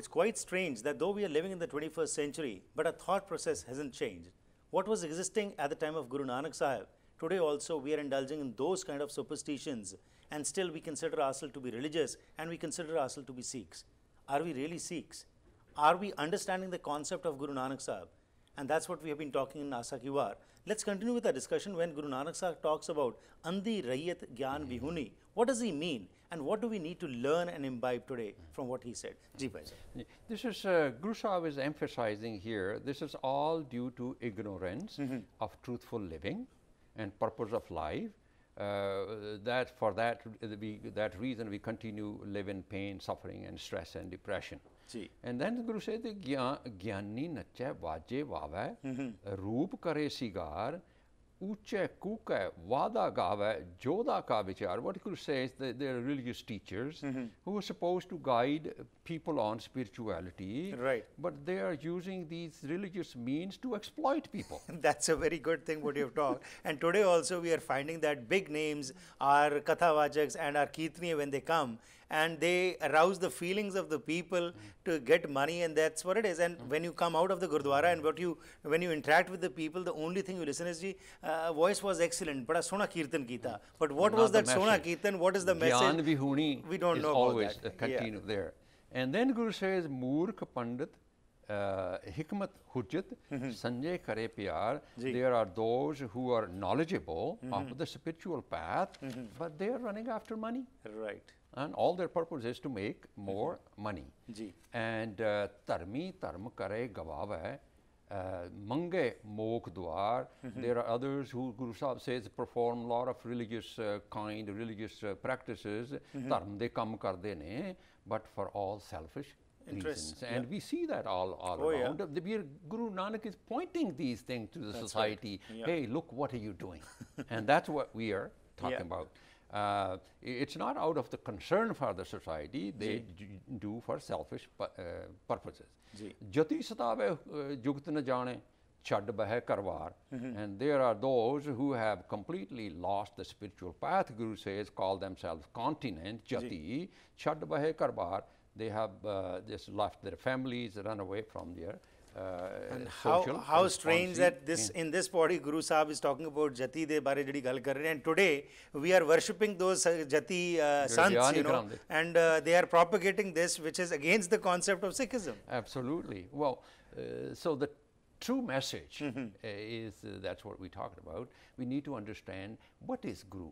It's quite strange that though we are living in the 21st century, but our thought process hasn't changed. What was existing at the time of Guru Nanak Sahib, today also we are indulging in those kind of superstitions, and still we consider ourselves to be religious and we consider ourselves to be Sikhs. Are we really Sikhs? Are we understanding the concept of Guru Nanak Sahib? And that's what we have been talking in Asa Ki War. Let's continue with our discussion when Guru Nanak Sahib talks about Andi Rayat Gyan Bihuni. What does he mean? And what do we need to learn and imbibe today from what he said? Ji Bhai Sahib. This is, Guru Sahib is emphasizing here, this is all due to ignorance of truthful living and purpose of life. That reason we continue live in pain, suffering and stress and depression. And then the Guru said, Gyani nache vaje vave, roop kare sigar, uche kuke vada gave, joda ka vichar. What Guru says, they are religious teachers who are supposed to guide people on spirituality, right? But they are using these religious means to exploit people. That's a very good thing what you've talked. And today also we are finding that big names are Kathavajaks and our Kirtaniya when they come, and they arouse the feelings of the people to get money, and that's what it is. And when you come out of the Gurdwara and when you interact with the people, the only thing you listen is, voice was excellent, but sona kirtan kita. But what was that sona kirtan? What is the message? We don't know always about that. Continue there. And then Guru says, Moorkh Pandit, Hikmat Hujjat, Sanjay Kare Pyar. There are those who are knowledgeable of the spiritual path, but they are running after money. Right. And all their purpose is to make more money. And Tarmi Tarm Kare Gavave, Mange Mok Dwar. There are others who Guru Sahib says perform a lot of religious religious practices. Dharm de kam karde ne, but for all selfish reasons. And we see that all around. Guru Nanak is pointing these things to the society. Right. Hey, look, what are you doing? And that's what we are talking about. It's not out of the concern for the society, they do for selfish purposes. Jati satave jugt na jane, chad bahe karwar. And there are those who have completely lost the spiritual path. Guru says, call themselves continent, jati, chad bahe karwar. They have just left their families, run away from their and how strange that in this body Guru Sahib is talking about Jati de bare jadi gal kar rahe hain, and today we are worshipping those Jati sants, you know, and they are propagating this which is against the concept of Sikhism. Absolutely. Well, so the true message is that's what we talked about. We need to understand what is Guru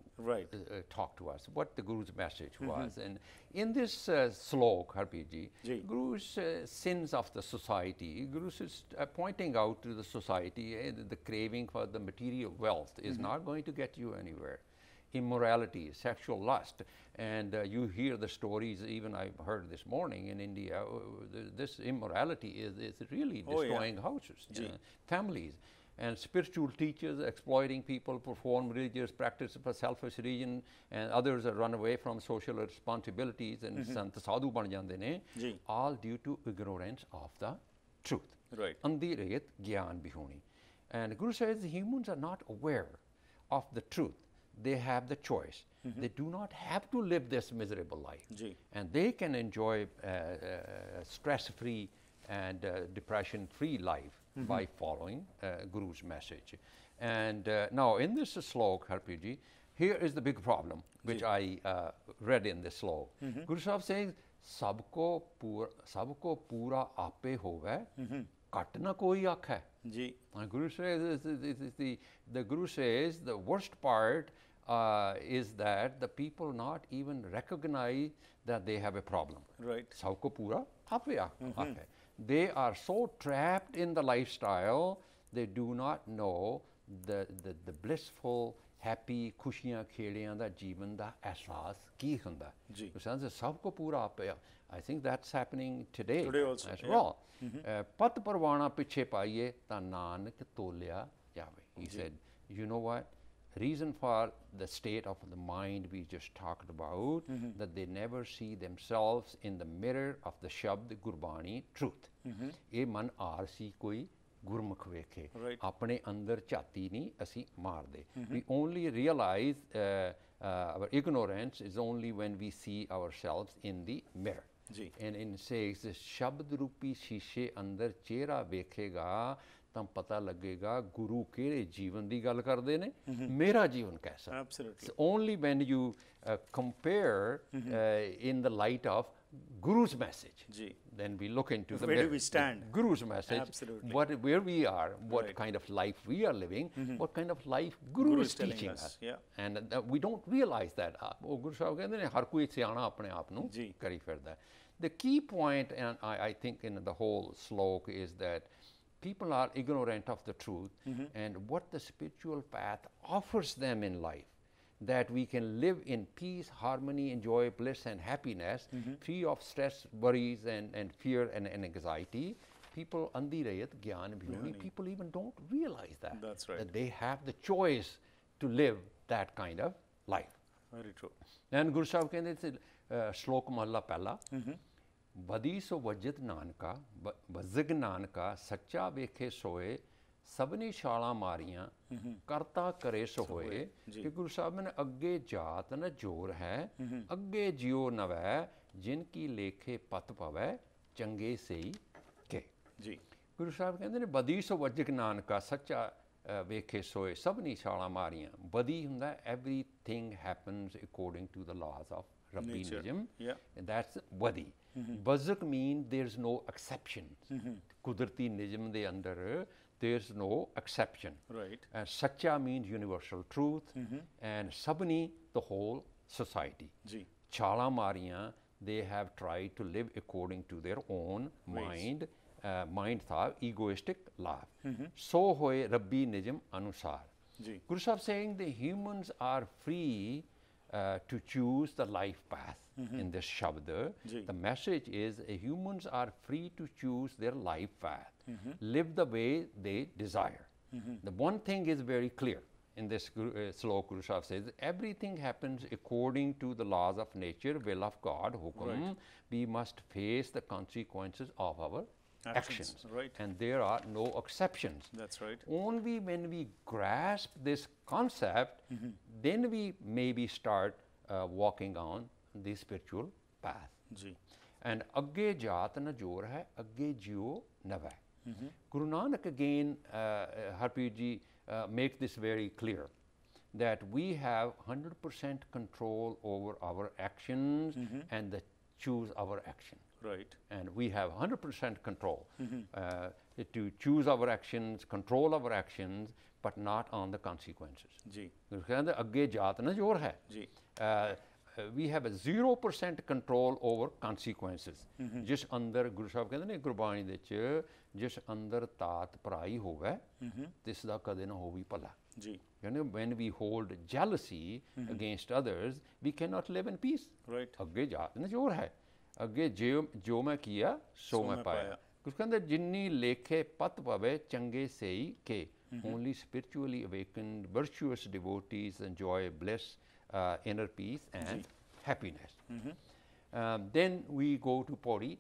talk to us, what the Guru's message was. And in this slok, Harpiji, Guru's sins of the society, Guru is pointing out to the society the craving for the material wealth is not going to get you anywhere. Immorality, sexual lust, and you hear the stories, even I have heard this morning in India, this immorality is really destroying houses, families, and spiritual teachers exploiting people, perform religious practices for selfish reason, and others are run away from social responsibilities and sant sadhu ban jande ne, all due to ignorance of the truth. Right. Andi rayat gyan bihuni. And Guru says humans are not aware of the truth. They have the choice. They do not have to live this miserable life. And they can enjoy stress-free and depression-free life by following Guru's message. And now in this slok, Harpiji, here is the big problem, which I read in this slok. Guru Sahib saying, Sabko pura ape hove, kat na koi akhe. Guru says, the Guru says the worst part is that the people not even recognize that they have a problem. Right. Sabko pura ape akhe. They are so trapped in the lifestyle, they do not know the blissful, happy, khushiyan kheliyan da jeevan da ehsaas ki hunda. Sabko pura ape. I think that's happening today also, as well. Pat parwana piche paiye ta nanak tolya jave. He said, you know what? Reason for the state of the mind we just talked about, that they never see themselves in the mirror of the Shabd Gurbani truth. Ye man aarsi koi gurmukh vekhe. Apne andar chati nahi asi maar de. We only realize our ignorance is only when we see ourselves in the mirror. ਜੀ and it says ਸ਼ਬਦ ਰੂਪੀ ਸ਼ੀਸ਼ੇ ਅੰਦਰ ਚਿਹਰਾ ਵੇਖੇਗਾ ਤਾਂ ਪਤਾ ਲੱਗੇਗਾ ਗੁਰੂ ਕਿਹੜੇ ਜੀਵਨ ਦੀ ਗੱਲ ਕਰਦੇ ਨੇ ਮੇਰਾ ਜੀਵਨ ਕੈਸਾ absolutely only when you compare in the light of Guru's message ji then we look into the where do we stand Guru's message absolutely where we are what kind of life we are living what kind of life Guru is teaching us yeah and we don't realize that ਉਹ ਗੁਰੂ ਸਾਹਿਬ ਕਹਿੰਦੇ ਨੇ ਹਰ ਕੋਈ ਸਿਆਣਾ ਆਪਣੇ ਆਪ ਨੂੰ ਕਰੀ ਫਿਰਦਾ the key point and I think in the whole slok is that people are ignorant of the truth and what the spiritual path offers them in life that we can live in peace, harmony, enjoy bliss and happiness, free of stress, worries and fear and anxiety. People, andi rayat, gyan bhyoni, people even don't realize that. That's right. That they have the choice to live that kind of life. Very true. And Guru Sahib kehndे shlok mahalla pehla, बदी सो वजत नानका वजग नानका सच्चा वेखे सोए सबनी छाला मारियां करता करे सो होए कि गुरु साहब ने अगे जात न जोर है अगे जियो नवै जिनकी लेखे पत पवै चंगे सही के जी गुरु साहब कहते ने बदी सो वजग नानका सच्चा वेखे सोए सबनी छाला मारियां बदी हुंदा everything happens according to the laws of Rabbinism and that's wadi Bazak means there's no exception. Kudrati nizam de andar there's no exception. Right. And Sacha means universal truth and Sabni the whole society. Ji. Chala Mariyan they have tried to live according to their own mind. Mind tha egoistic life. So hoye Rabbi nizam anusar. Ji. Guru Sahib saying the humans are free to choose the life path in this shabd. The message is humans are free to choose their life path, live the way they desire. The one thing is very clear in this slok. Guru Sahib says everything happens according to the laws of nature, will of God, hukum. We must face the consequences of our actions. Right. And there are no exceptions. That's right. Only when we grasp this concept, then we maybe start walking on the spiritual path. Ji. And agge jaat na jor hai, agge jiyo navai. Guru Nanak again, Harpreet ji, make this very clear that we have 100% control over our actions and choose our action. Right. And we have 100% control to choose our actions, control our actions, but not on the consequences. Ji. Agge jaat na jor hai. Ji. We have a 0% control over consequences. Jis andar Guru Sahib kehndे ne Gurbani de ch jis andar taat parai hove tis da kade na hovi pala. Ji. When we hold jealousy against others, we cannot live in peace. Right. Agge jaat na jor hai. ਅੱਗੇ ਜੋ ਮੈਂ ਕੀਆ ਸੋ ਮੈਂ ਪਾਇਆ ਕੁਝ ਕਹਿੰਦੇ ਜਿੰਨੀ ਲੇਖੇ ਪਤ ਪਵੇ ਚੰਗੇ ਸਹੀ ਕੇ only spiritually awakened virtuous devotees enjoy bliss, inner peace and happiness. Then we go to Pauri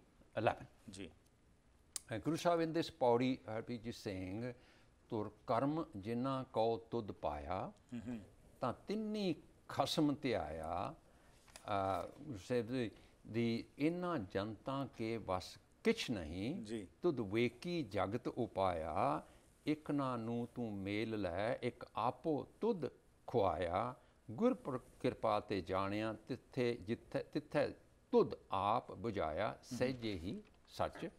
11. Ji. Guru Sahib in this Pauri Harpreet is saying ਤੁਰ ਕਰਮ ਜਿਨ੍ਹਾਂ ਕਉ ਤੁਧ ਪਾਇਆ ਤਾਂ ਤਿੰਨੀ ਖਸਮ ਤੇ ਆਇਆ ਦੀ ਇਨ੍ਹਾਂ ਜਨਤਾ ਕੇ ਵਸ ਕਿਛ ਨਹੀਂ ਤੁਧ ਵੇਕੀ ਜਗਤ ਉਪਾਇਆ ਇੱਕ ਨਾ ਨੂੰ ਤੂੰ ਮੇਲ ਲੈ ਇੱਕ ਆਪੋ ਤੁਧ ਖੁਆਇਆ ਗੁਰ ਕਿਰਪਾ ਤੇ ਜਾਣਿਆ ਤਿੱਥੇ ਤੁਧ ਆਪ ਬੁਝਾਇਆ ਸਹਿਜੇ ਹੀ ਸੱਚ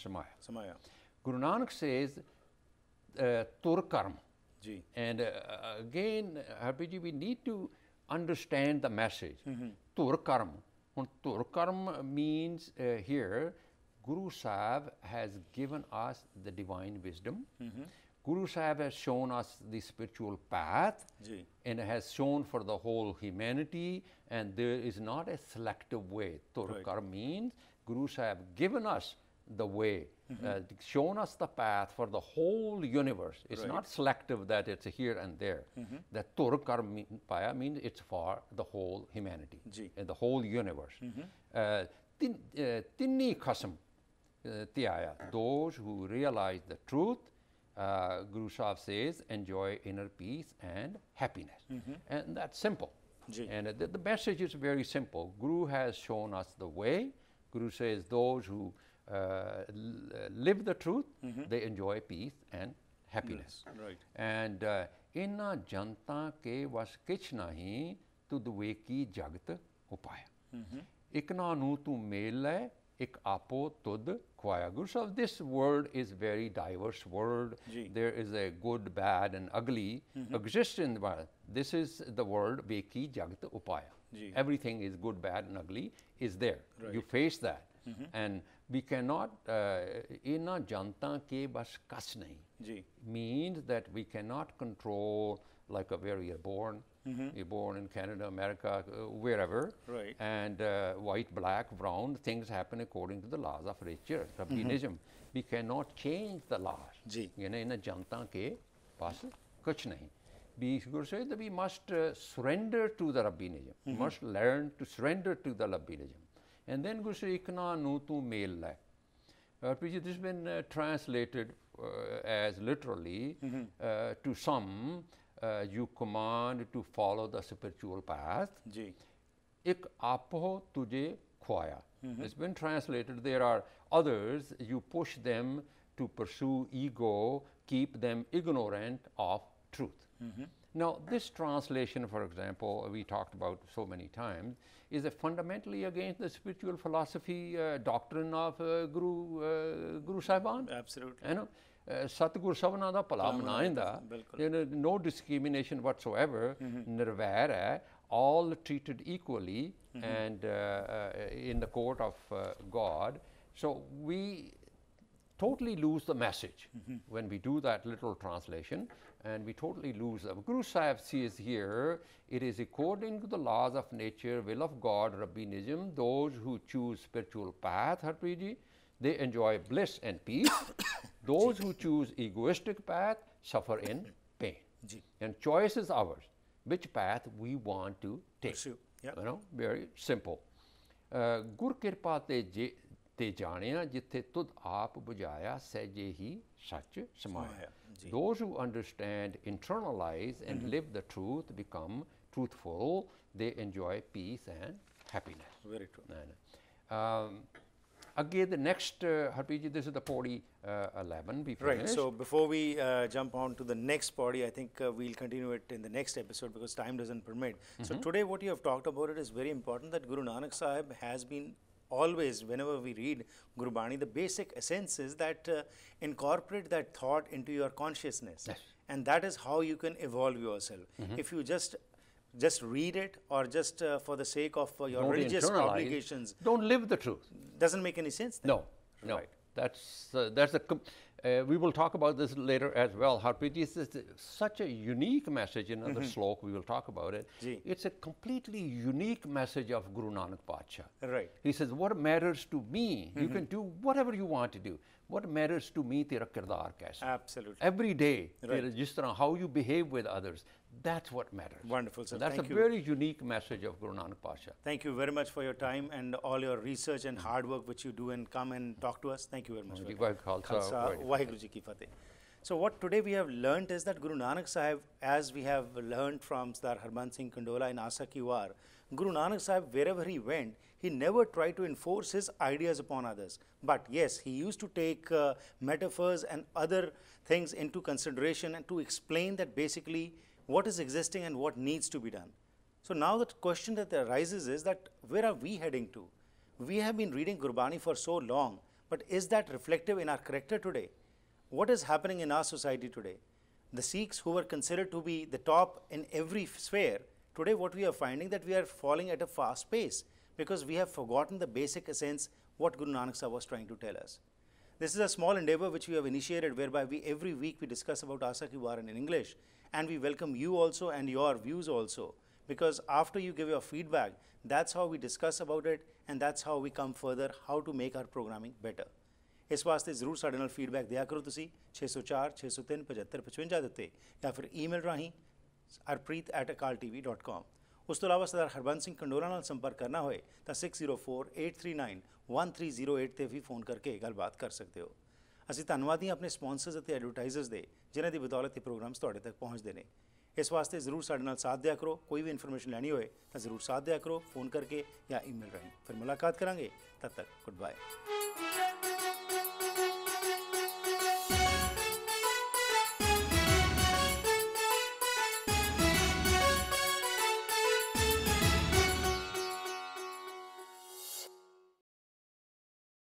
ਸਮਾਇਆ Guru Nanak says tur karm. And again, Harpreet ji, we need to understand the message. Tur karm. Tur karm means here, Guru Sahib has given us the divine wisdom. Guru Sahib has shown us the spiritual path and has shown for the whole humanity, and there is not a selective way. Tur karm means Guru Sahib given us the way, shown us the path for the whole universe. It's not selective that it's here and there. That tur karm paya means it's for the whole humanity and the whole universe. Tinni khasam tiaya, those who realize the truth, Guru Sahib says, enjoy inner peace and happiness. And that's simple. And the message is very simple. Guru has shown us the way. Guru says those who live the truth, they enjoy peace and happiness. Yes, right. And inna janta ke was kich nahi tud veki jagat upaya. Ikna nu tu mele ik apo tud khwaya. Guru Sahib, this world is very diverse world. There is a good, bad and ugly exists in the world. This is the world veki jagat upaya. Everything is good, bad and ugly is there. Right. You face that. And we cannot, inna janta ke bas kas nahi, means that we cannot control, like where you're born. You're born in Canada, America, wherever. Right. And white, black, brown, things happen according to the laws of nature, Rabbinism. We cannot change the laws. Inna janta ke bas kuch nahi. Guru says that we must surrender to the Rabbinism. We must learn to surrender to the Rabbinism. And then Guru says, Ikna nu tu mel lai. This has been translated as literally to some, you command to follow the spiritual path. Ik apo tujhe khwaya. It's been translated. There are others, you push them to pursue ego, keep them ignorant of truth. Now, this translation, for example, we talked about so many times, is fundamentally against the spiritual philosophy doctrine of Guru Sahiban. Absolutely. You know, Satguru Savana da Pala Manainda, no discrimination whatsoever, Nirvair hai, all treated equally and in the court of God. So we totally lose the message when we do that literal translation, and we totally lose them. Guru Sahib says here, it is according to the laws of nature, will of God, Rabbinism, those who choose spiritual path, Harpreet, they enjoy bliss and peace. Those who choose egoistic path suffer in pain. And choice is ours, which path we want to take. Pursue. Yep. You know, very simple. Gur kirpa te janiya jithe tud aap bujaya sehje hi sach samaya. Those who understand, internalize and live the truth, become truthful, they enjoy peace and happiness. Very true. Again, the next, Harpreet, this is the Pauri 11. We right. So before we jump on to the next Pauri, I think we'll continue it in the next episode because time doesn't permit. So today what you have talked about it is very important, that Guru Nanak Sahib has been always, whenever we read Gurbani, the basic essence is that incorporate that thought into your consciousness. Yes. And that is how you can evolve yourself. If you just read it or just for the sake of your religious obligations. Don't live the truth. Doesn't make any sense then. No, no. Right. That's we will talk about this later as well. Harpreet, this is such a unique message in another slok, we will talk about it. It's a completely unique message of Guru Nanak Padsha. Right. He says, what matters to me, you can do whatever you want to do. What matters to me, tera kirdar kaisa. Absolutely. Every day, right. Jis tarah how you behave with others, that's what matters. Wonderful, sir. That's a very unique message of Guru Nanak Padsha. Thank you very much for your time and all your research and hard work which you do and come and talk to us. Thank you very much. Khalsa, Waheguru Ji Ki Fateh. So what today we have learnt is that Guru Nanak Sahib, as we have learnt from Sardar Harbans Singh Kandola in Asa Ki War, Guru Nanak Sahib, wherever he went, he never tried to enforce his ideas upon others. But yes, he used to take metaphors and other things into consideration and to explain that basically what is existing and what needs to be done. So now the question that arises is that where are we heading to? We have been reading Gurbani for so long, but is that reflective in our character today? What is happening in our society today? The Sikhs who were considered to be the top in every sphere, today what we are finding that we are falling at a fast pace because we have forgotten the basic essence what Guru Nanak Sahib was trying to tell us. This is a small endeavor which we have initiated whereby every week we discuss about Asa Ki War in English, and we welcome you also and your views also, because after you give your feedback, that's how we discuss about it and that's how we come further how to make our programming better. इस वास्ते जरूर साडे नाल feedback दिया करो तुसी 604 603 75 55 ਦਿੱਤੇ ਜਾਂ ਫਿਰ ईमेल ਰਾਹੀਂ arpreet@akaltv.com। ਉਸ ਤੋਂ ਇਲਾਵਾ ਸਰਦਾਰ ਹਰਬੰਸ ਸਿੰਘ ਕੰਡੋਲਾ ਨਾਲ ਸੰਪਰਕ ਕਰਨਾ ਹੋਏ ਤਾਂ 6048391308 ਤੇ ਵੀ ਫੋਨ ਕਰਕੇ ਗੱਲਬਾਤ ਕਰ ਸਕਦੇ ਹੋ। ਅਸੀਂ ਧੰਨਵਾਦੀ ਹਾਂ ਆਪਣੇ ਸਪਾਂਸਰਸ ਅਤੇ ਐਡਵਰਟਾਈਜ਼ਰਸ ਦੇ ਜਿਨ੍ਹਾਂ ਦੀ ਬਦੌਲਤ ਇਹ ਪ੍ਰੋਗਰਾਮਸ ਤੁਹਾਡੇ ਤੱਕ ਪਹੁੰਚਦੇ ਨੇ। इस वास्ते जरूर साडे नाल साथ दिया करो। कोई भी इन्फॉर्मेशन लैनी होए तो जरूर साथ दिया करो, फोन करके या ईमेल राਹੀਂ। फिर मुलाकात करांगे, तब तक गुड बाय।